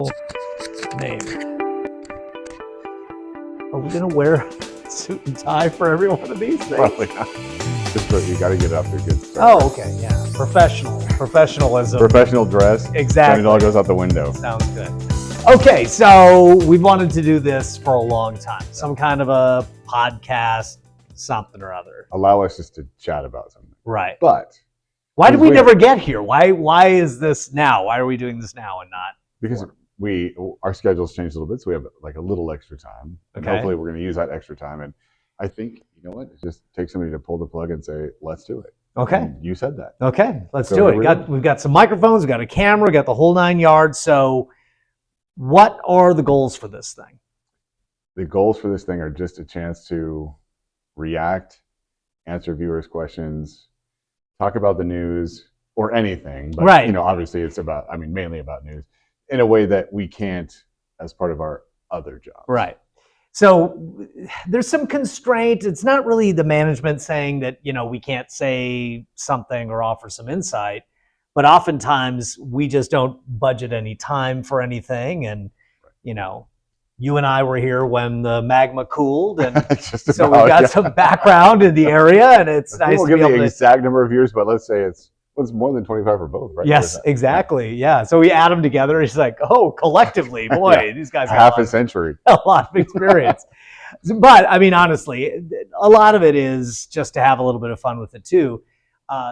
name. Are we going to wear a suit and tie for every one of these things? Probably not. Just you got to get up to a good start. Oh, okay, yeah. Professionalism. Professional dress. Exactly. And it all goes out the window. Sounds good. Okay, so we've wanted to do this for a long time. Some kind of a podcast, something or other. Allow us just to chat about something. Right. But why did we never get here? Why is this now? Why are we doing this now and not? Because our schedules changed a little bit, so we have like a little extra time. And Okay. hopefully we're going to use that extra time. And I think, you know what? It just takes somebody to pull the plug and say, let's do it. Okay. And you said that. Okay, let's So do here it. we We've got some microphones, we've got a camera, we've got the whole 9 yards. So what are the goals for this thing? The goals for this thing are just a chance to react, answer viewers' questions, talk about the news or anything. But, Right. Obviously it's mainly about news in a way that we can't as part of our other jobs. Right. So there's some constraint. It's not really the management saying that, we can't say something or offer some insight, but oftentimes we just don't budget any time for anything. And, you and I were here when the magma cooled, and so we've got some background in the area, and it's nice we'll to be give able the to... exact number of viewers, but let's say it's more than 25 for both, right? Yes, exactly. Yeah. So we add them together. He's like, oh, collectively, boy, Yeah. these guys Half a century. a lot of experience. But honestly, a lot of it is just to have a little bit of fun with it too.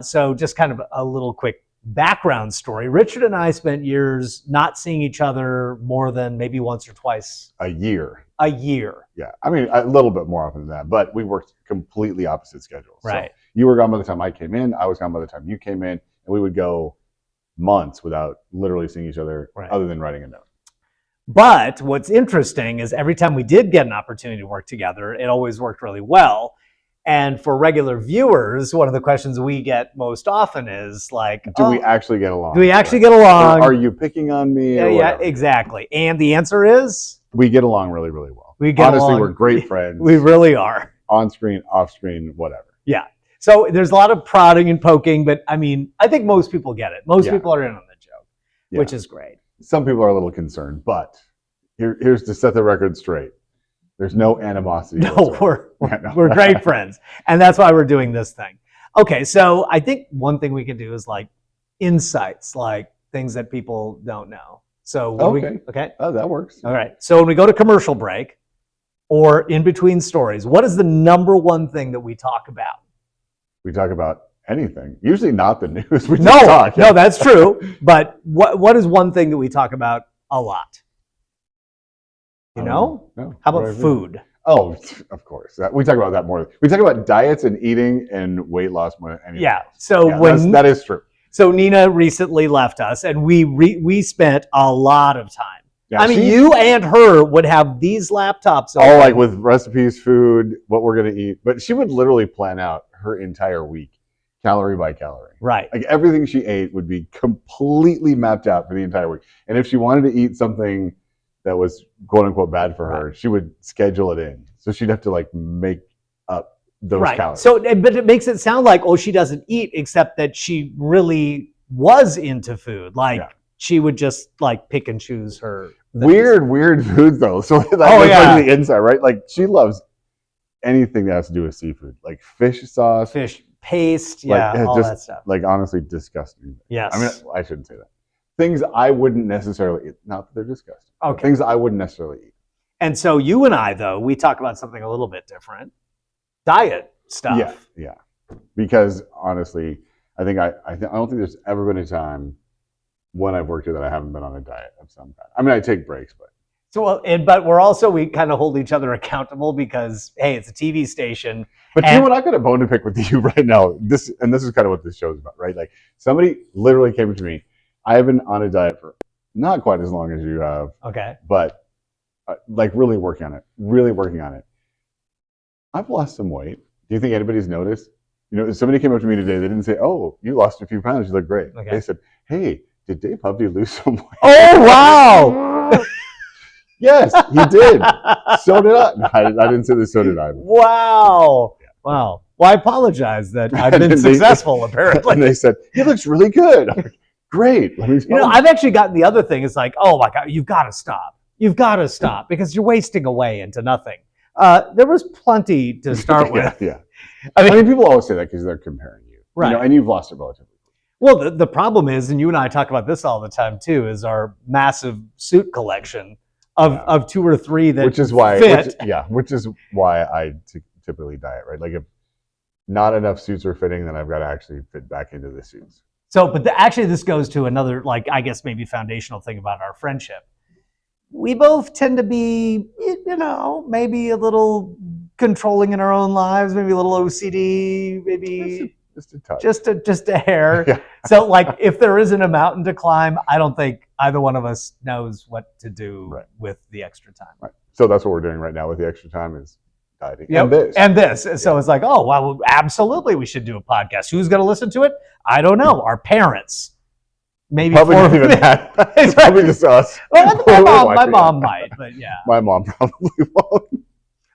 So just kind of a little quick background story. Richard and I spent years not seeing each other more than maybe once or twice A year. a year. Yeah. A little bit more often than that, but we worked completely opposite schedules. Right. So you were gone by the time I came in. I was gone by the time you came in. And we would go months without literally seeing each other other than writing a note. But what's interesting is every time we did get an opportunity to work together, it always worked really well. And for regular viewers, one of the questions we get most often is like, Do we actually get along? Do we actually get along? Or are you picking on me? Yeah, exactly. And the answer is? We get along really, really well. Honestly, along. We're great friends. We really are. On screen, off screen, whatever. Yeah. So there's a lot of prodding and poking, but I think most people get it. Most people are in on the joke, which is great. Some people are a little concerned, but here's to set the record straight. There's no animosity. No, we're great friends. And that's why we're doing this thing. Okay, so I think one thing we can do is like insights, like things that people don't know. So okay. Oh, that works. All right. So when we go to commercial break or in between stories, what is the number one thing that we talk about? We talk about anything. Usually not the news. We No, just talk. no, that's true. But what is one thing that we talk about a lot? No. How about food? Oh, of course. We talk about that more. We talk about diets and eating and weight loss more than anything. Yeah. So that is true. So Nina recently left us, and we spent a lot of time. Yeah, you and her would have these laptops all like with recipes, food, what we're going to eat. But she would literally plan out her entire week, calorie by calorie. Right. Like everything she ate would be completely mapped out for the entire week. And if she wanted to eat something that was quote unquote bad for her, she would schedule it in. So she'd have to like make up those calories. So, but it makes it sound like, she doesn't eat, except that she really was into food. Like she would just like pick and choose her things. Weird foods though. So that's like the inside, right? Like she loves anything that has to do with seafood, like fish sauce, fish paste, all that stuff. Like honestly, disgusting. Yes. I shouldn't say that. Things I wouldn't necessarily eat. Not that they're disgusting. Okay. Things I wouldn't necessarily eat. And so you and I, though, we talk about something a little bit different. Diet stuff. Yeah. Because honestly, I don't think there's ever been a time when I've worked here that I haven't been on a diet of some kind. I take breaks, but. So, but we kind of hold each other accountable because, hey, it's a TV station. But you know what? I've got a bone to pick with you right now. This is kind of what this show's about, right? Like somebody literally came to me. I have been on a diet for not quite as long as you have. Okay. But like really working on it. I've lost some weight. Do you think anybody's noticed? Somebody came up to me today. They didn't say, "Oh, you lost a few pounds. You look great." Okay. They said, "Hey, did Dave Hovde lose some weight?" Oh, wow. Yes, he did. So did I. I didn't say this. So did I. Wow. Yeah. Wow. Well, I apologize that I've been successful, apparently. And they said, "He looks really good." Great. Let me You know, I've actually gotten the other thing. It's like, oh my God, you've got to stop. You've got to stop because you're wasting away into nothing. There was plenty to start with. Yeah. I mean, people always say that because they're comparing you. Right. You know, and you've lost it relatively. Well, the problem is, and you and I talk about this all the time too, is our massive suit collection of 2 or 3 that which is why fit. which is why I typically diet, right? Like if not enough suits are fitting, then I've got to actually fit back into the suits. So, but actually this goes to another, like, I guess maybe foundational thing about our friendship. We both tend to be, you know, maybe a little controlling in our own lives, maybe a little OCD, maybe just a touch. Just a hair. Yeah. So like if there isn't a mountain to climb, I don't think either one of us knows what to do with the extra time. Right. So that's what we're doing right now with the extra time is dieting. Yep. And this. So it's like, oh, well, absolutely we should do a podcast. Who's going to listen to it? I don't know. Our parents. Maybe probably not even that. It's probably just us. Well, my mom might, but yeah. My mom probably won't.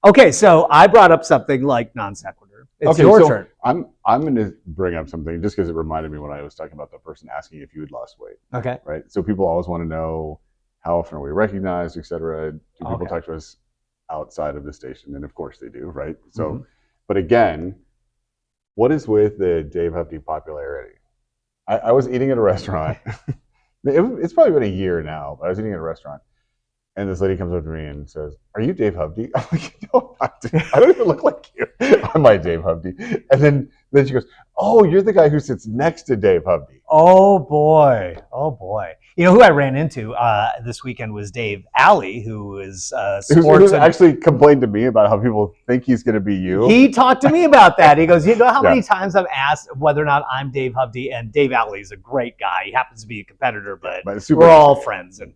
Okay, so I brought up something like non sequitur. It's your turn. I'm going to bring up something just because it reminded me when I was talking about the person asking if you had lost weight. Okay. Right. So people always want to know how often are we recognized, et cetera. Do people talk to us outside of the station? And of course they do, right? So, but again, what is with the Dave Hovde popularity? I was eating at a restaurant. It's probably been a year now, but I was eating at a restaurant. And this lady comes up to me and says, "Are you Dave Hovde?" I'm like, "No, I don't even look like you. I'm my Dave Hovde." And then she goes, "Oh, you're the guy who sits next to Dave Hovde." Oh boy. You know who I ran into this weekend was Dave Alley, who is sports. Who actually complained to me about how people think he's going to be you. He talked to me about that. He goes, "You know how many times I've asked whether or not I'm Dave Hovde?" And Dave Alley is a great guy. He happens to be a competitor, but we're all friends. And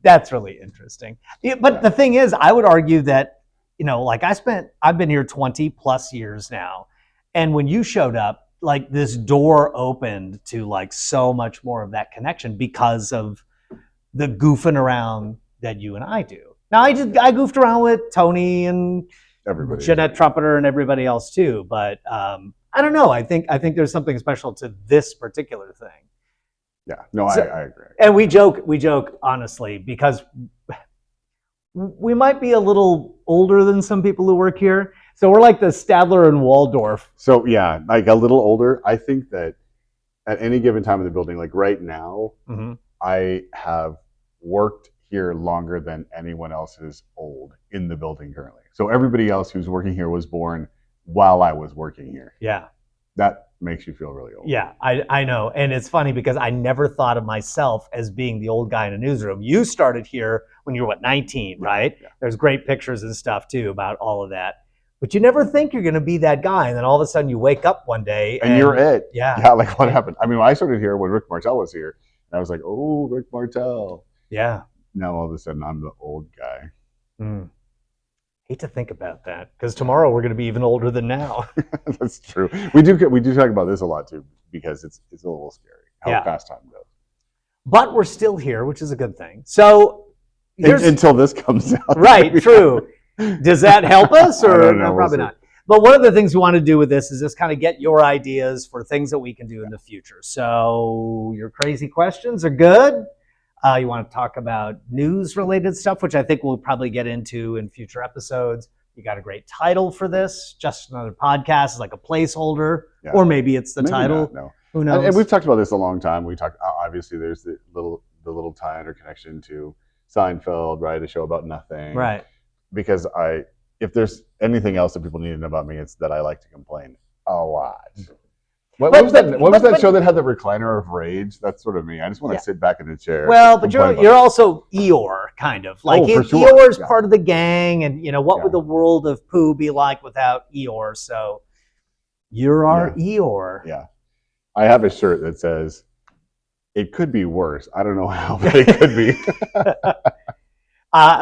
that's really interesting. But the thing is, I would argue that, you know, like I've been here 20 plus years now. And when you showed up, like this door opened to like so much more of that connection because of the goofing around that you and I do. Now I goofed around with Tony and everybody, Jeanette Trumpeter and everybody else too. But I don't know. I think there's something special to this particular thing. Yeah, no, I agree. And we joke honestly because we might be a little older than some people who work here. So we're like the Stadler and Waldorf. So yeah, like a little older. I think that at any given time in the building, like right now, I have worked here longer than anyone else is old in the building currently. So everybody else who's working here was born while I was working here. Yeah. That makes you feel really old. Yeah, I know. And it's funny because I never thought of myself as being the old guy in a newsroom. You started here when you were, 19, right? Yeah. There's great pictures and stuff too about all of that. But you never think you're going to be that guy. And then all of a sudden you wake up one day. And you're it. Yeah. Yeah, like what happened? I mean, when I started here, when Rick Martel was here, and I was like, oh, Rick Martel. Yeah. Now all of a sudden I'm the old guy. Hate to think about that because tomorrow we're going to be even older than now. That's true. We do talk about this a lot too because it's a little scary how fast time goes. But we're still here, which is a good thing. So until this comes out, right? True. Does that help us, or no, probably not? But one of the things we want to do with this is just kind of get your ideas for things that we can do in the future. So your crazy questions are good. You want to talk about news-related stuff, which I think we'll probably get into in future episodes. You got a great title for this. Just Another Podcast is like a placeholder, or maybe it's the title. Not, no. Who knows? And we've talked about this a long time. We talked. Obviously, there's the little tie-in or connection to Seinfeld, right? A show about nothing, right? Because if there's anything else that people need to know about me, it's that I like to complain a lot. What was that show that had the recliner of rage? That's sort of me. I just want to sit back in the chair. Well, but you're also Eeyore, kind of. Like Eeyore's part of the gang, and you know what would the world of Pooh be like without Eeyore? So you're our Eeyore. Yeah, I have a shirt that says, "It could be worse. I don't know how, but it could be."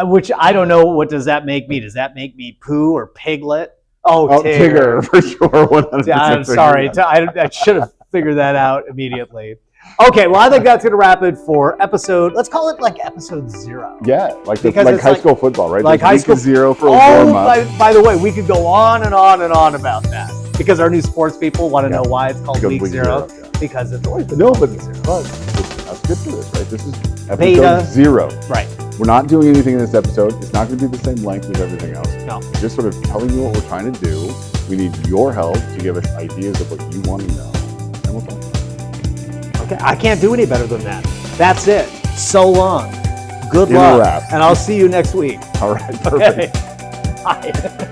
Which I don't know. What does that make me? Does that make me Pooh or Piglet? Oh, Tigger for sure. 100%. I'm sorry. I should have figured that out immediately. Okay, well, I think that's going to wrap it for episode. Let's call it like episode 0. Yeah, like high school football, right? Like high school 0 for a warm-up. By the way, we could go on and on and on about that because our new sports people want to know why it's called week 0. because it's always been No, called but B0. let's get to this, right? This is episode Beta. 0. Right. We're not doing anything in this episode. It's not going to be the same length as everything else. No. We're just sort of telling you what we're trying to do. We need your help to give us ideas of what you want to know. And we'll talk. Okay, I can't do any better than that. That's it. So long. Good In a luck. wrap. And I'll see you next week. All right, perfect. Okay. Bye.